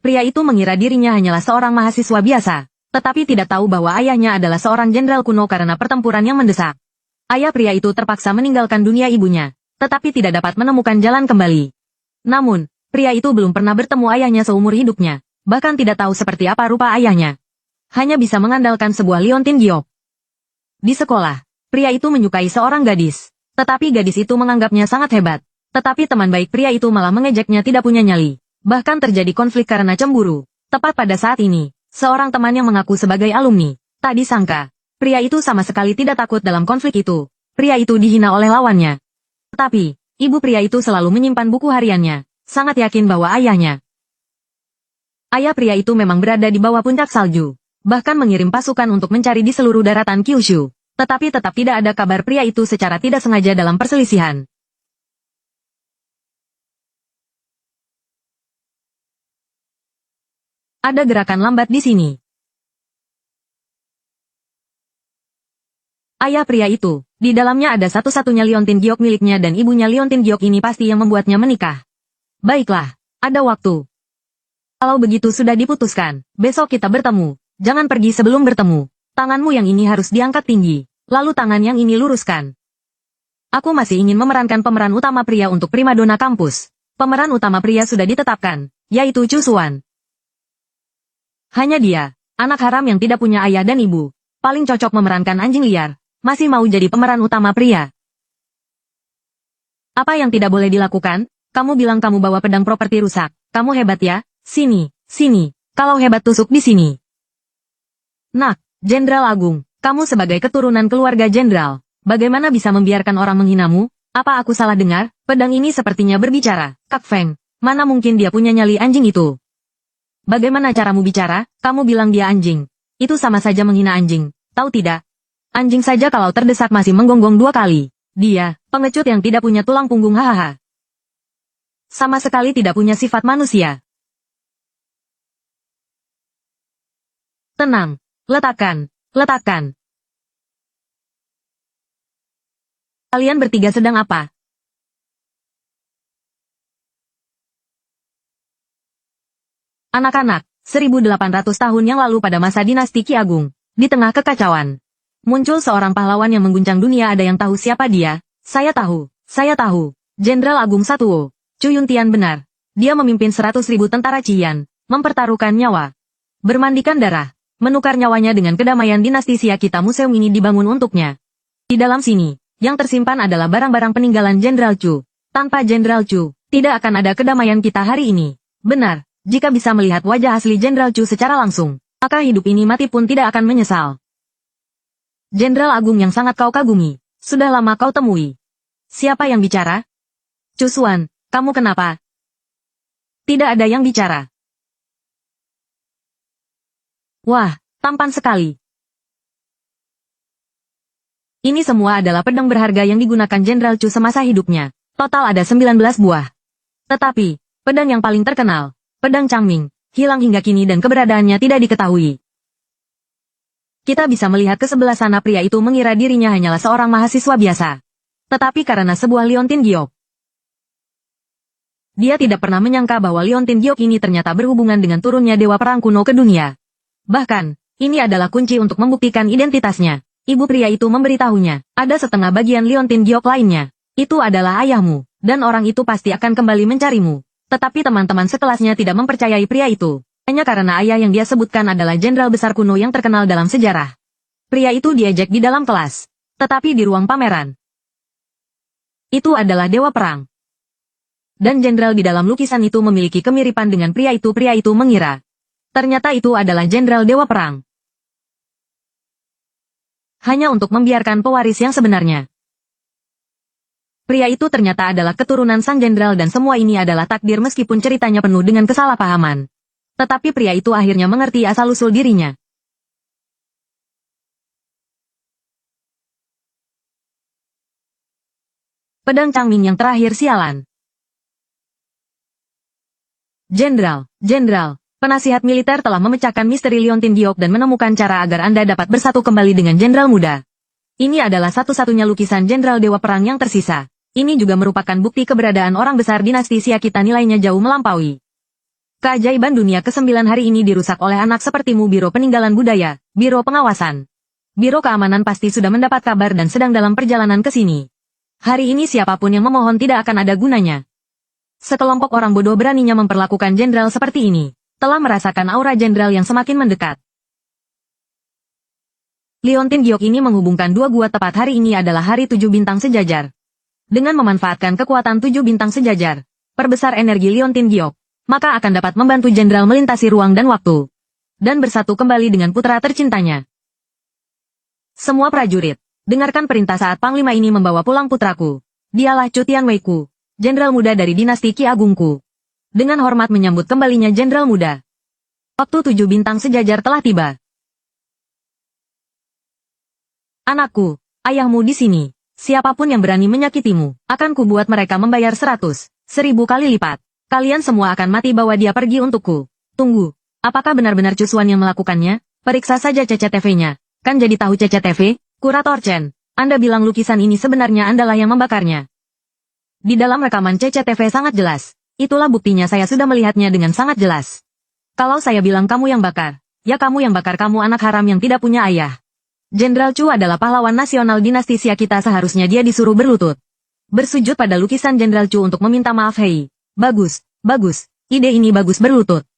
Pria itu mengira dirinya hanyalah seorang mahasiswa biasa, tetapi tidak tahu bahwa ayahnya adalah seorang jenderal kuno karena pertempuran yang mendesak. Ayah pria itu terpaksa meninggalkan dunia ibunya, tetapi tidak dapat menemukan jalan kembali. Namun, pria itu belum pernah bertemu ayahnya seumur hidupnya, bahkan tidak tahu seperti apa rupa ayahnya. Hanya bisa mengandalkan sebuah liontin giok. Di sekolah, pria itu menyukai seorang gadis, tetapi gadis itu menganggapnya sangat hebat. Tetapi teman baik pria itu malah mengejeknya tidak punya nyali. Bahkan terjadi konflik karena cemburu. Tepat pada saat ini, seorang teman yang mengaku sebagai alumni, tak disangka, pria itu sama sekali tidak takut dalam konflik itu. Pria itu dihina oleh lawannya. Tetapi, ibu pria itu selalu menyimpan buku hariannya, sangat yakin bahwa ayah pria itu memang berada di bawah puncak salju. Bahkan mengirim pasukan untuk mencari di seluruh daratan Kyushu. Tetapi tetap tidak ada kabar pria itu secara tidak sengaja dalam perselisihan. Ada gerakan lambat di sini. Ayah pria itu, di dalamnya ada satu-satunya liontin giok miliknya dan ibunya liontin giok ini pasti yang membuatnya menikah. Baiklah, ada waktu. Kalau begitu sudah diputuskan, besok kita bertemu. Jangan pergi sebelum bertemu. Tanganmu yang ini harus diangkat tinggi, lalu tangan yang ini luruskan. Aku masih ingin memerankan pemeran utama pria untuk primadona kampus. Pemeran utama pria sudah ditetapkan, yaitu Chu Suan. Hanya dia, anak haram yang tidak punya ayah dan ibu, paling cocok memerankan anjing liar, masih mau jadi pemeran utama pria. Apa yang tidak boleh dilakukan? Kamu bilang kamu bawa pedang properti rusak. Kamu hebat ya? Sini, sini. Kalau hebat tusuk di sini. Nak, Jenderal Agung, kamu sebagai keturunan keluarga jenderal, bagaimana bisa membiarkan orang menghinamu? Apa aku salah dengar? Pedang ini sepertinya berbicara. Kak Feng, mana mungkin dia punya nyali anjing itu? Bagaimana caramu bicara? Kamu bilang dia anjing. Itu sama saja menghina anjing, tahu tidak? Anjing saja kalau terdesak masih menggonggong 2 kali. Dia, pengecut yang tidak punya tulang punggung hahaha. Sama sekali tidak punya sifat manusia. Tenang. Letakkan, letakkan. Kalian bertiga sedang apa? Anak-anak, 1800 tahun yang lalu pada masa dinasti Qi Agung, di tengah kekacauan, muncul seorang pahlawan yang mengguncang dunia. Ada yang tahu siapa dia? Saya tahu. Jenderal Agung Satuo, Chu Yuntian benar. Dia memimpin 100.000 tentara Qian, mempertaruhkan nyawa, bermandikan darah. Menukar nyawanya dengan kedamaian dinasti Xia kita. Museum ini dibangun untuknya. Di dalam sini, yang tersimpan adalah barang-barang peninggalan Jenderal Chu. Tanpa Jenderal Chu, tidak akan ada kedamaian kita hari ini. Benar, jika bisa melihat wajah asli Jenderal Chu secara langsung, maka hidup ini mati pun tidak akan menyesal. Jenderal Agung yang sangat kau kagumi, sudah lama kau temui. Siapa yang bicara? Chu Suan, kamu kenapa? Tidak ada yang bicara. Wah, tampan sekali. Ini semua adalah pedang berharga yang digunakan Jenderal Chu semasa hidupnya. Total ada 19 buah. Tetapi, pedang yang paling terkenal, pedang Changming, hilang hingga kini dan keberadaannya tidak diketahui. Kita bisa melihat ke sebelah sana. Pria itu mengira dirinya hanyalah seorang mahasiswa biasa. Tetapi karena sebuah liontin giok, dia tidak pernah menyangka bahwa liontin giok ini ternyata berhubungan dengan turunnya dewa perang kuno ke dunia. Bahkan, ini adalah kunci untuk membuktikan identitasnya. Ibu pria itu memberitahunya, ada setengah bagian liontin giok lainnya. Itu adalah ayahmu, dan orang itu pasti akan kembali mencarimu. Tetapi teman-teman sekelasnya tidak mempercayai pria itu. Hanya karena ayah yang dia sebutkan adalah jenderal besar kuno yang terkenal dalam sejarah. Pria itu diejek di dalam kelas. Tetapi di ruang pameran, itu adalah dewa perang. Dan jenderal di dalam lukisan itu memiliki kemiripan dengan pria itu. Pria itu mengira ternyata itu adalah jenderal dewa perang. Hanya untuk membiarkan pewaris yang sebenarnya. Pria itu ternyata adalah keturunan sang jenderal dan semua ini adalah takdir meskipun ceritanya penuh dengan kesalahpahaman. Tetapi pria itu akhirnya mengerti asal-usul dirinya. Pedang Changming yang terakhir sialan. Jenderal. Penasihat militer telah memecahkan misteri liontin giok dan menemukan cara agar Anda dapat bersatu kembali dengan jenderal muda. Ini adalah satu-satunya lukisan jenderal dewa perang yang tersisa. Ini juga merupakan bukti keberadaan orang besar dinasti Xia kita. Nilainya jauh melampaui Keajaiban dunia ke-9 hari ini dirusak oleh anak sepertimu. Biro Peninggalan Budaya, Biro Pengawasan. Biro Keamanan pasti sudah mendapat kabar dan sedang dalam perjalanan ke sini. Hari ini siapapun yang memohon tidak akan ada gunanya. Sekelompok orang bodoh beraninya memperlakukan jenderal seperti ini. Telah merasakan aura jenderal yang semakin mendekat. Liontin Giok ini menghubungkan dua gua. Tepat hari ini adalah hari 7 bintang sejajar. Dengan memanfaatkan kekuatan 7 bintang sejajar, perbesar energi Liontin Giok, maka akan dapat membantu jenderal melintasi ruang dan waktu. Dan bersatu kembali dengan putra tercintanya. Semua prajurit, dengarkan perintah saat Panglima ini membawa pulang putraku. Dialah Chu Tianwei-ku, jenderal muda dari dinasti Qi Agungku. Dengan hormat menyambut kembalinya jenderal muda. Waktu 7 bintang sejajar telah tiba. Anakku, ayahmu di sini. Siapapun yang berani menyakitimu, akan kubuat mereka membayar 100, 1000 kali lipat. Kalian semua akan mati bawa dia pergi untukku. Tunggu, apakah benar-benar Cusuan yang melakukannya? Periksa saja CCTV-nya. Kan jadi tahu CCTV? Kurator Chen, Anda bilang lukisan ini sebenarnya Andalah yang membakarnya. Di dalam rekaman CCTV sangat jelas. Itulah buktinya, saya sudah melihatnya dengan sangat jelas. Kalau saya bilang kamu yang bakar, ya kamu yang bakar, kamu anak haram yang tidak punya ayah. Jenderal Chu adalah pahlawan nasional dinasti Xia, kita seharusnya dia disuruh berlutut. Bersujud pada lukisan Jenderal Chu untuk meminta maaf. Hei, bagus, bagus, ide ini bagus, berlutut.